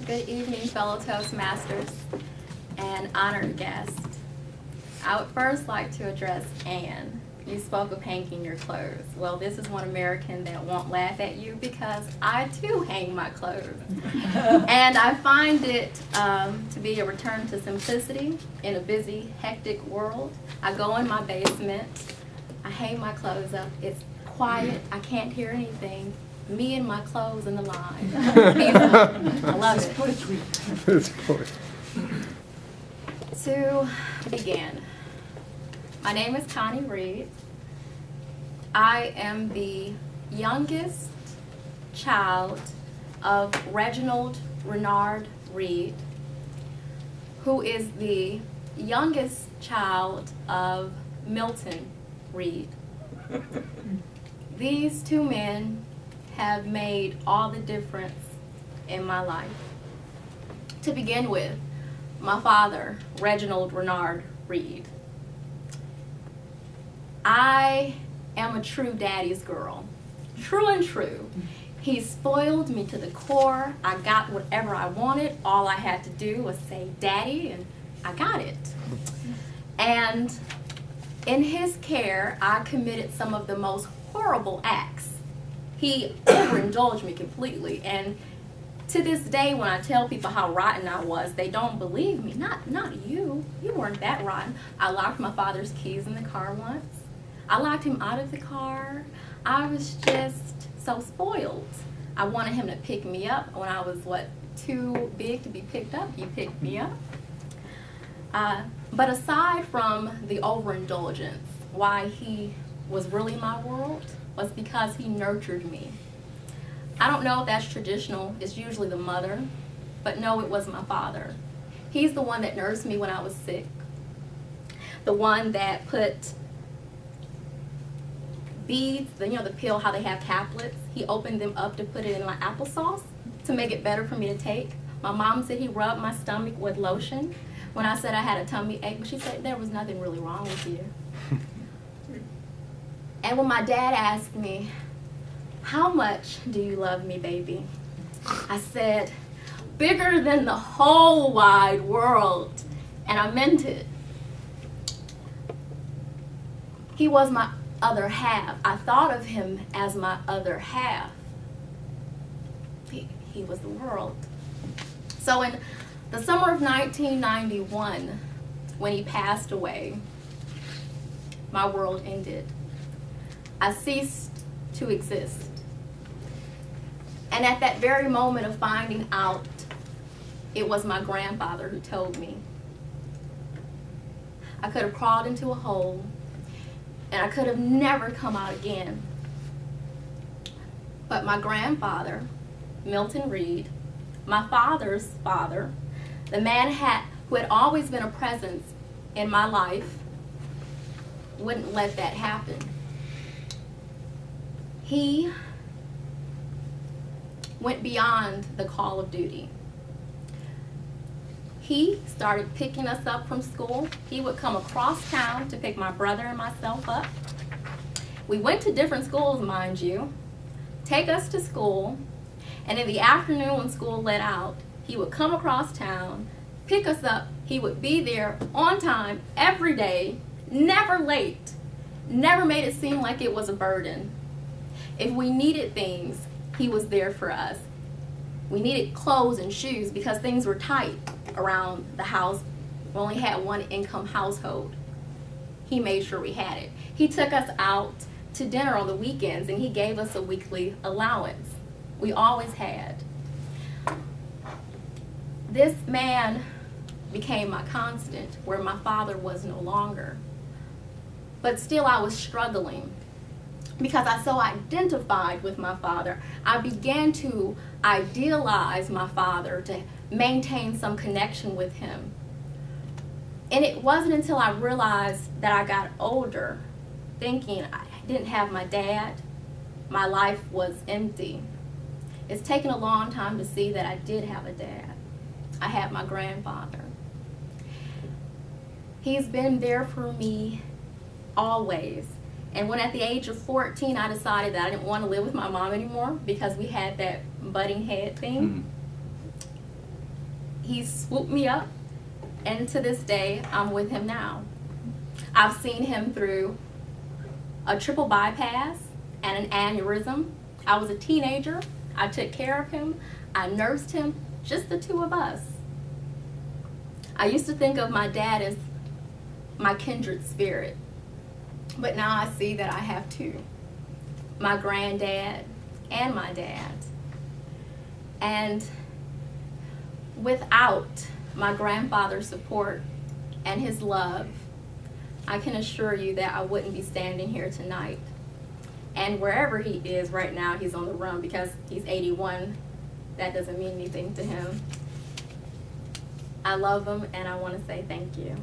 Good evening, fellow Toastmasters and honored guests. I would first like to address Anne. You spoke of hanging your clothes. Well, this is one American that won't laugh at you because I too hang my clothes. And I find it to be a return to simplicity in a busy, hectic world. I go in my basement, I hang my clothes up. It's quiet, I can't hear anything. Me and my clothes in the line. I love it. Poetry. It's poetry. To begin, my name is Connie Reed. I am the youngest child of Reginald Renard Reed, who is the youngest child of Milton Reed. These two men have made all the difference in my life. To begin with, my father, Reginald Renard Reed. I am a true daddy's girl, true and true. He spoiled me to the core. I got whatever I wanted. All I had to do was say daddy, and I got it. And in his care, I committed some of the most horrible acts. He overindulged me completely, and to this day when I tell people how rotten I was, they don't believe me. Not you. You weren't that rotten. I locked my father's keys in the car once. I locked him out of the car. I was just so spoiled. I wanted him to pick me up when I was, too big to be picked up. He picked me up. But aside from the overindulgence, why he was really my world was because he nurtured me. I don't know if that's traditional. It's usually the mother, but no, it was my father. He's the one that nursed me when I was sick. The one that put beads, the pill, how they have tablets. He opened them up to put it in my applesauce to make it better for me to take. My mom said he rubbed my stomach with lotion when I said I had a tummy ache, but she said there was nothing really wrong with you. And when my dad asked me, "How much do you love me, baby?" I said, "Bigger than the whole wide world." And I meant it. He was my other half. I thought of him as my other half. He was the world. So in the summer of 1991, when he passed away, my world ended. I ceased to exist. And at that very moment of finding out, it was my grandfather who told me. I could have crawled into a hole, and I could have never come out again. But my grandfather, Milton Reed, my father's father, the man who had always been a presence in my life, wouldn't let that happen. He went beyond the call of duty. He started picking us up from school. He would come across town to pick my brother and myself up. We went to different schools, mind you, take us to school, and in the afternoon when school let out, he would come across town, pick us up. He would be there on time every day, never late, never made it seem like it was a burden. If we needed things, he was there for us. We needed clothes and shoes because things were tight around the house. We only had one income household. He made sure we had it. He took us out to dinner on the weekends, and he gave us a weekly allowance. We always had. This man became my constant where my father was no longer. But still I was struggling because I so identified with my father. I began to idealize my father to maintain some connection with him. And it wasn't until I realized that I got older, thinking I didn't have my dad, my life was empty. It's taken a long time to see that I did have a dad. I had my grandfather. He's been there for me always. And when at the age of 14, I decided that I didn't want to live with my mom anymore because we had that butting head thing. he swooped me up, and to this day, I'm with him now. I've seen him through a triple bypass and an aneurysm. I was a teenager. I took care of him. I nursed him, just the two of us. I used to think of my dad as my kindred spirit, but now I see that I have two, my granddad and my dad. And without my grandfather's support and his love, I can assure you that I wouldn't be standing here tonight. And wherever he is right now, he's on the run because he's 81. That doesn't mean anything to him. I love him, and I want to say thank you.